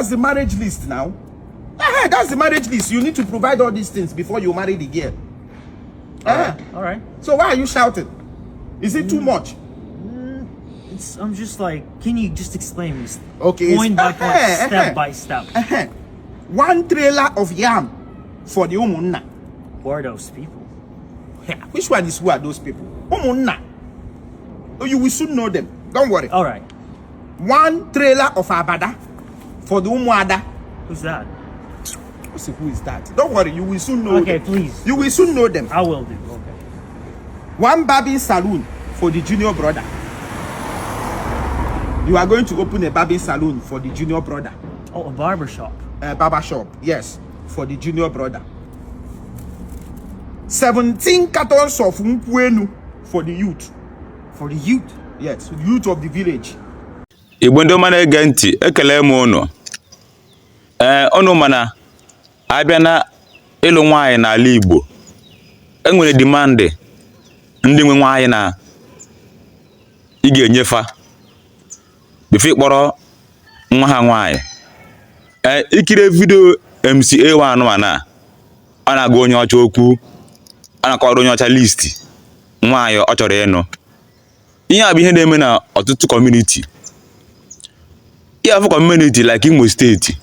That's the marriage list now. That's the marriage list. You need to provide all these things before you marry the girl. All right. So why are you shouting? Is it too much? I'm just like, can you just explain this? Okay. Point by point, step by step. 1 trailer of yam for the umunna. Who are those people? Yeah. Which one is who are those people? Umunna. Oh, you will soon know them. Don't worry. All right. 1 trailer of abada for the umuada. Who's that? Who is that? Don't worry, you will soon know Okay, them. please. You will soon know them. I will do. Okay. 1 barbing salon for the junior brother. You are going to open a barbing salon for the junior brother. Oh, a barber shop. Barber shop, yes, for the junior brother. 17 cartons of Mpuenu for the youth. For the youth? Yes, youth of the village. Igbo mana genti ekele m unu. Unu mana abịa na ịlụ nwaanyị n'ala Igbo. Enwere demand ndị nwe nwaanyị na ị ga-enyefa before kpọrọ nwa ha nwaanyị. Ikire video MCA1 mana ọ na-agụ onye ọcha okwu, ọ na-akọrọ onye ọcha list nwaanyị ọ chọrọ ịnụ. Ihe a bụ ihe na-eme na ọtụtụ community. You have a community like Imo State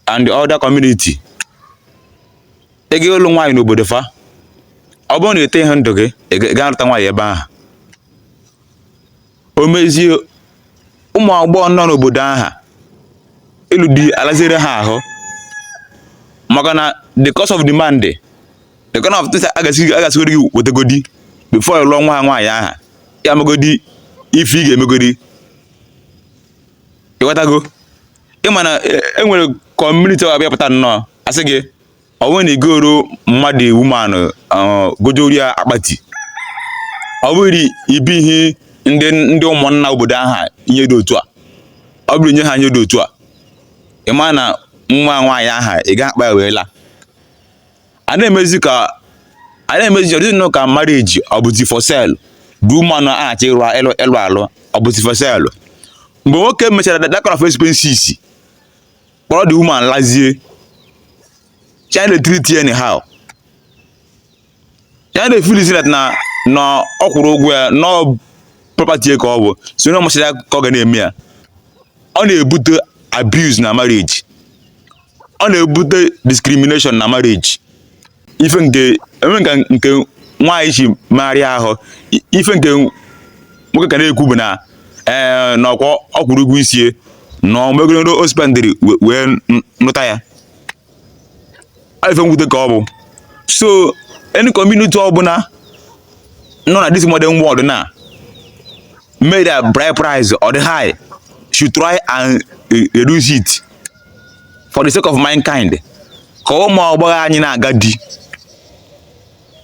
and the other community. They give a long while no body fa. I want to take him to get a garden way ba. Omezi Uma born no bodaha. Eludi alazere ha. Magana the cost of demand. The kind of this agasi with the goody before a long while ya. Yamagodi if you get megodi. You gotta go. Imana enwere community abịa pụta nnọọ asị gị ọ bụrụ na ị goro mmadụ woman gojoria akpati ọ bụrụ ibi ihe ndị ụmụnna obodo aha ihe dị otu a ọ bụrụ nye ha ihe dị otu a ịma na nwa nwaanyị aha ị ga-akpa ewela a na-emezi ọdịnụ ka marriage ọ bụzi for sale du woman ahachi ịlụ alụ ọ bụzi for sale. Mgbe nwoke mechara that kind of expenses kpọrọ the woman lazie child treat you anyhow child feel that na ọ kwụrụ ụgwọ ya no property ka ọ bụ so no mechara ka ọ ga na-eme ya ọ na-ebute abuse na marriage ọ na-ebute discrimination na marriage ife nke nwaanyị chi marịa ahụ ife nke nwoke ka na-ekwu bụ na n'ọkwa ọkwụrụ ụgwọ isi na omegoro o spendiri wee nụta ya ife mwute ka ọ bụ so any community ọbụla nọ na this modern world na made a bride price or the high should try and reduce it for the sake of mankind ka ụmụ ọgbọghọ anyị na-aga di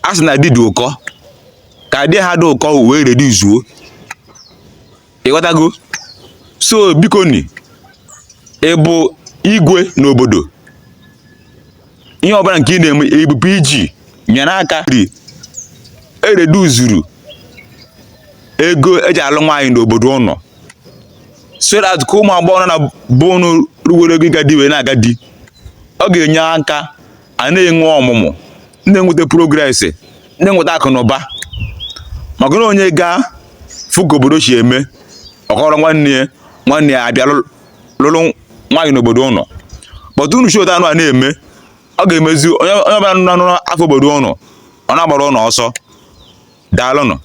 a sị na di dị ụkọ ka di ha dị ụkọ wee reduce o ịghọtago so biko ni ịbụ igwe n'obodo ihe ọbụla nke ị na-eme ịbụ PG nyere aka ereduzuru ego eji alụ nwaanyị n'obodo ụnọ so that ka ụmụ agbọghọ na bụ ụnụ ruwere ego ịga di wee na-aga di ọ ga-enye aka a na-enwe ọmụmụ na-enweta progress na-enweta akụ na ụba maka na onye gaa fụ ka obodo si eme ọkọrọ nwanne ya abịa lụrụ nwaanyị n'obodo ụnọ kpọtụ unu show anụ a na-eme ọ ga-emezi onye ọbụla nọ n'afọ obodo ụnọ ọ na-agbara ụnọ ọsọ daalụnụ.